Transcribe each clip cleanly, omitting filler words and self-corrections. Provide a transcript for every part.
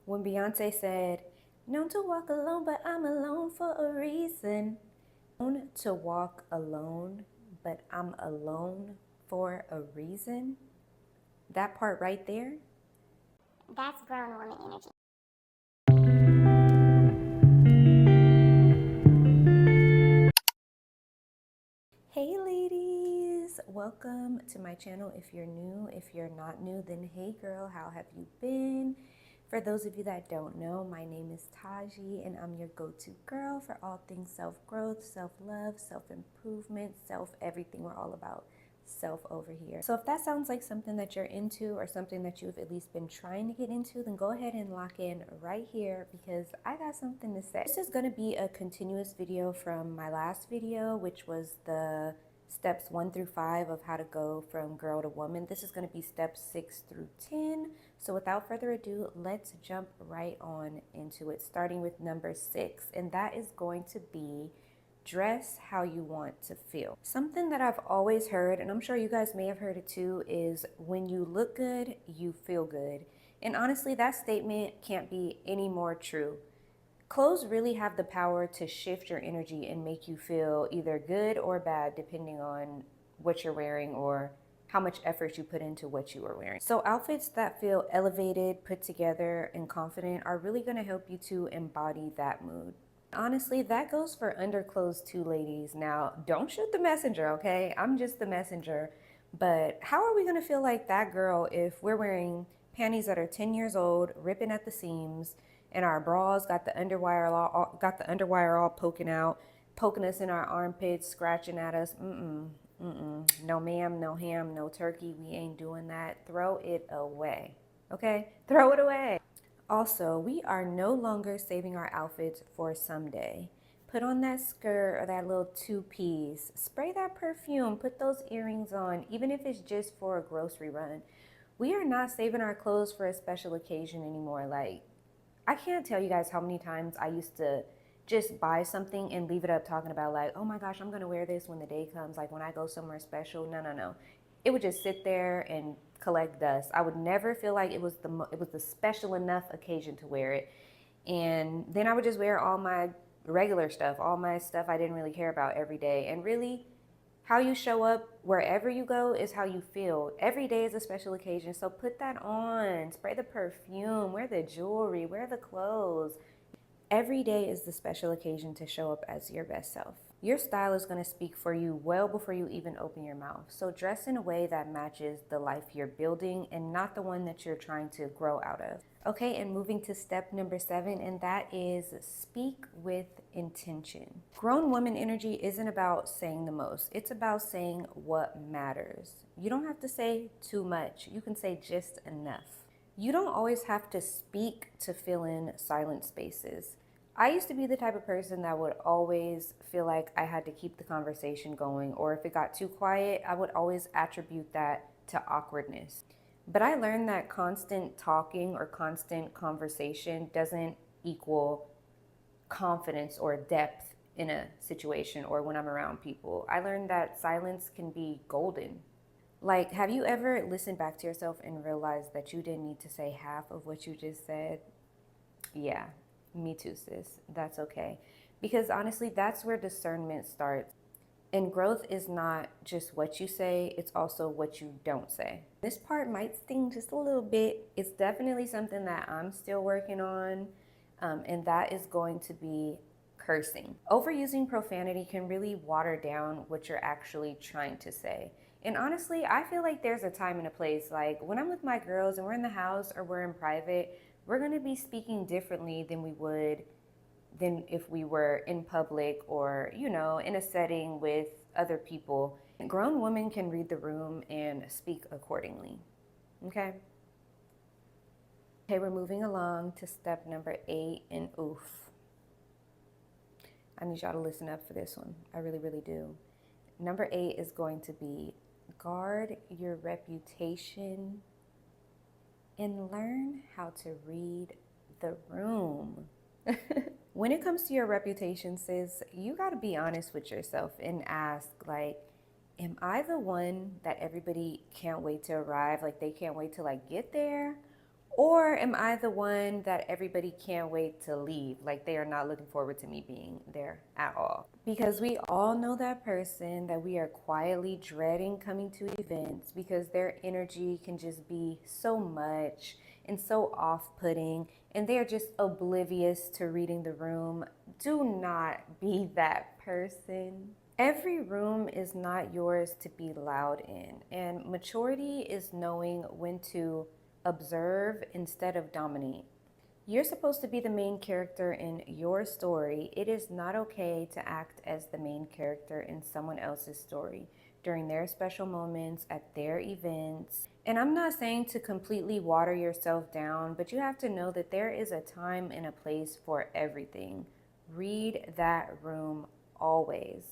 when Beyonce said, known to walk alone, but I'm alone for a reason. Known to walk alone, but I'm alone for a reason. That part right there. That's grown woman energy. Hey ladies, welcome to my channel. If you're new, if you're not new, then hey girl, how have you been? For those of you that don't know, my name is Taji and I'm your go-to girl for all things self-growth, self-love, self-improvement, self-everything. We're all about self over here. So if that sounds like something that you're into or something that you've at least been trying to get into, then go ahead and lock in right here because I got something to say. This is going to be a continuous video from my last video, which was the steps 1 through 5 of how to go from girl to woman. This is going to be steps 6 through 10. So without further ado, let's jump right on into it, starting with number 6, and that is going to be dress how you want to feel. Something that I've always heard, and I'm sure you guys may have heard it too, is when you look good, you feel good. And honestly, that statement can't be any more true. Clothes really have the power to shift your energy and make you feel either good or bad depending on what you're wearing or how much effort you put into what you are wearing. So outfits that feel elevated, put together, and confident are really going to help you to embody that mood. Honestly, that goes for underclothes too, ladies. Now, don't shoot the messenger, okay? I'm just the messenger. But how are we going to feel like that girl if we're wearing panties that are 10 years old, ripping at the seams, and our bras got the underwire all poking out, poking us in our armpits, scratching at us? No ma'am, no ham, no turkey. We ain't doing that. Throw it away, okay? Throw it away. Also, we are no longer saving our outfits for someday. Put on that skirt or that little two-piece. Spray that perfume. Put those earrings on, even if it's just for a grocery run. We are not saving our clothes for a special occasion anymore. Like, I can't tell you guys how many times I used to just buy something and leave it up talking about like, oh my gosh, I'm going to wear this when the day comes. Like when I go somewhere special. No. It would just sit there and collect dust. I would never feel like it was the special enough occasion to wear it. And then I would just wear all my regular stuff, all my stuff I didn't really care about every day. And really, how you show up wherever you go is how you feel. Every day is a special occasion, so put that on. Spray the perfume, wear the jewelry, wear the clothes. Every day is the special occasion to show up as your best self. Your style is going to speak for you well before you even open your mouth. So dress in a way that matches the life you're building and not the one that you're trying to grow out of. Okay, and moving to step number 7, and that is speak with intention. Grown woman energy isn't about saying the most. It's about saying what matters. You don't have to say too much. You can say just enough. You don't always have to speak to fill in silent spaces. I used to be the type of person that would always feel like I had to keep the conversation going, or if it got too quiet, I would always attribute that to awkwardness. But I learned that constant talking or constant conversation doesn't equal confidence or depth in a situation or when I'm around people. I learned that silence can be golden. Like, have you ever listened back to yourself and realized that you didn't need to say half of what you just said? Yeah, me too, sis. That's okay. Because honestly, that's where discernment starts. And growth is not just what you say, it's also what you don't say. This part might sting just a little bit. It's definitely something that I'm still working on, and that is going to be cursing. Overusing profanity can really water down what you're actually trying to say. And honestly, I feel like there's a time and a place. Like when I'm with my girls and we're in the house or we're in private, we're gonna be speaking differently than if we were in public or, in a setting with other people. Grown women can read the room and speak accordingly. Okay? Okay, we're moving along to step number 8, and oof. I need y'all to listen up for this one. I really, really do. Number 8 is going to be guard your reputation and learn how to read the room. When it comes to your reputation, sis, you got to be honest with yourself and ask, like, am I the one that everybody can't wait to arrive? Like, they can't wait to, like, get there? Or am I the one that everybody can't wait to leave? Like they are not looking forward to me being there at all. Because we all know that person that we are quietly dreading coming to events because their energy can just be so much and so off-putting, and they're just oblivious to reading the room. Do not be that person. Every room is not yours to be loud in, and maturity is knowing when to observe instead of dominate. You're supposed to be the main character in your story. It is not okay to act as the main character in someone else's story during their special moments, at their events. And I'm not saying to completely water yourself down, but you have to know that there is a time and a place for everything. Read that room always.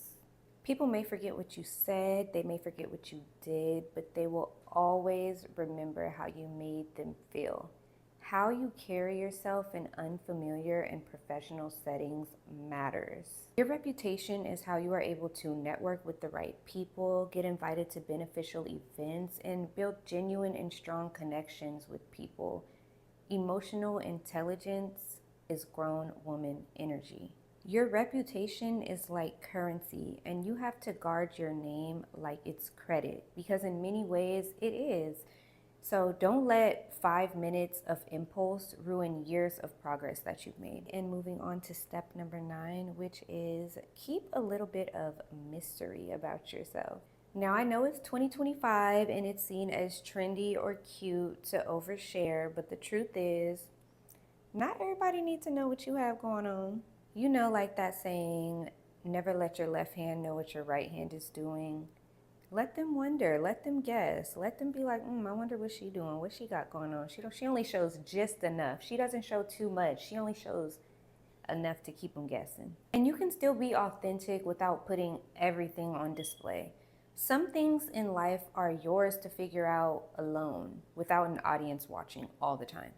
People may forget what you said, they may forget what you did, but they will always remember how you made them feel. How you carry yourself in unfamiliar and professional settings matters. Your reputation is how you are able to network with the right people, get invited to beneficial events, and build genuine and strong connections with people. Emotional intelligence is grown woman energy. Your reputation is like currency, and you have to guard your name like it's credit, because in many ways it is. So don't let 5 minutes of impulse ruin years of progress that you've made. And moving on to step number 9, which is keep a little bit of mystery about yourself. Now, I know it's 2025 and it's seen as trendy or cute to overshare, but the truth is, not everybody needs to know what you have going on. You know, like that saying, never let your left hand know what your right hand is doing. Let them wonder, let them guess, let them be like, I wonder what she doing, what she got going on. She only shows just enough. She doesn't show too much. She only shows enough to keep them guessing. And you can still be authentic without putting everything on display. Some things in life are yours to figure out alone without an audience watching all the time.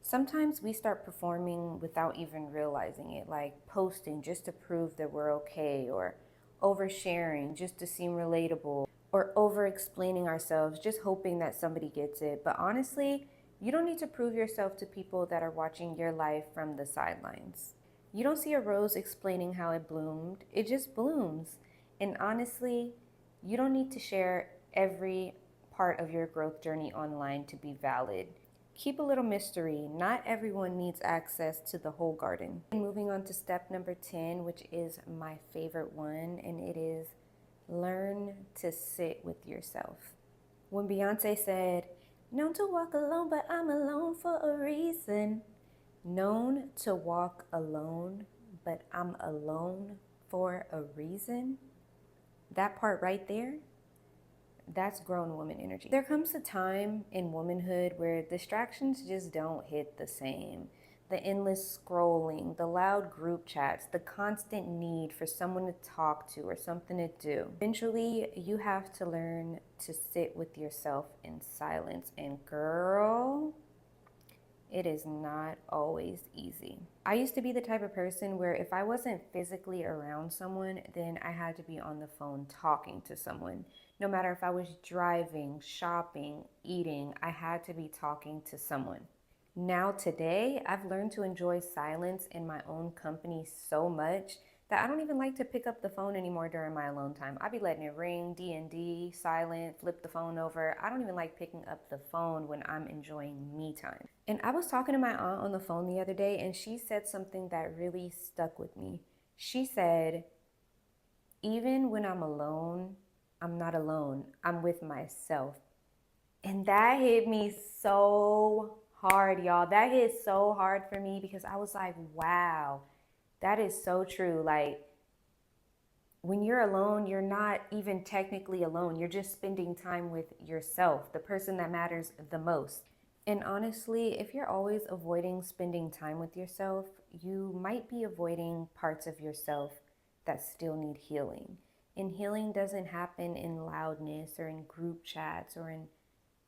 Sometimes we start performing without even realizing it, like posting just to prove that we're okay, or oversharing just to seem relatable, or over explaining ourselves just hoping that somebody gets it. But honestly, you don't need to prove yourself to people that are watching your life from the sidelines. You don't see a rose explaining how it bloomed, it just blooms. And honestly, you don't need to share every part of your growth journey online to be valid. Keep a little mystery. Not everyone needs access to the whole garden. And moving on to step number 10, which is my favorite one, and it is learn to sit with yourself. When Beyonce said, known to walk alone, but I'm alone for a reason. Known to walk alone, but I'm alone for a reason. That part right there, that's grown woman energy. There comes a time in womanhood where distractions just don't hit the same. The endless scrolling, the loud group chats, the constant need for someone to talk to or something to do. Eventually, you have to learn to sit with yourself in silence. And girl, it is not always easy. I used to be the type of person where if I wasn't physically around someone, then I had to be on the phone talking to someone. No matter if I was driving, shopping, eating, I had to be talking to someone. Now today, I've learned to enjoy silence in my own company so much that I don't even like to pick up the phone anymore during my alone time. I be letting it ring, D&D, silent, flip the phone over. I don't even like picking up the phone when I'm enjoying me time. And I was talking to my aunt on the phone the other day, and she said something that really stuck with me. She said, even when I'm alone, I'm not alone. I'm with myself. And that hit me so hard, y'all. That hit so hard for me because I was like, wow, that is so true. Like, when you're alone, you're not even technically alone. You're just spending time with yourself, the person that matters the most. And honestly, if you're always avoiding spending time with yourself, you might be avoiding parts of yourself that still need healing. And healing doesn't happen in loudness or in group chats or in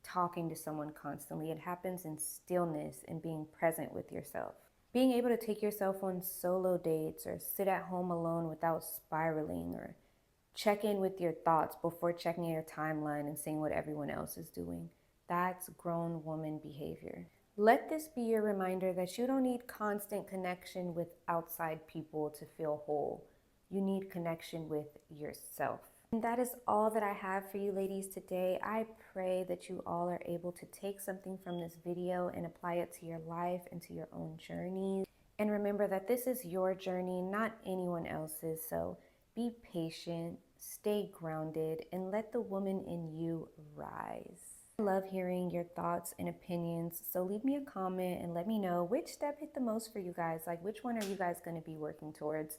talking to someone constantly. It happens in stillness and being present with yourself. Being able to take yourself on solo dates or sit at home alone without spiraling, or check in with your thoughts before checking your timeline and seeing what everyone else is doing. That's grown woman behavior. Let this be your reminder that you don't need constant connection with outside people to feel whole. You need connection with yourself. And that is all that I have for you ladies today. I pray that you all are able to take something from this video and apply it to your life and to your own journeys. And remember that this is your journey, not anyone else's. So be patient, stay grounded, and let the woman in you rise. I love hearing your thoughts and opinions. So leave me a comment and let me know which step hit the most for you guys. Like, which one are you guys going to be working towards?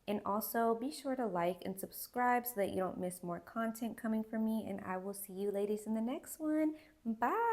And also be sure to like and subscribe so that you don't miss more content coming from me. And I will see you ladies in the next one. Bye.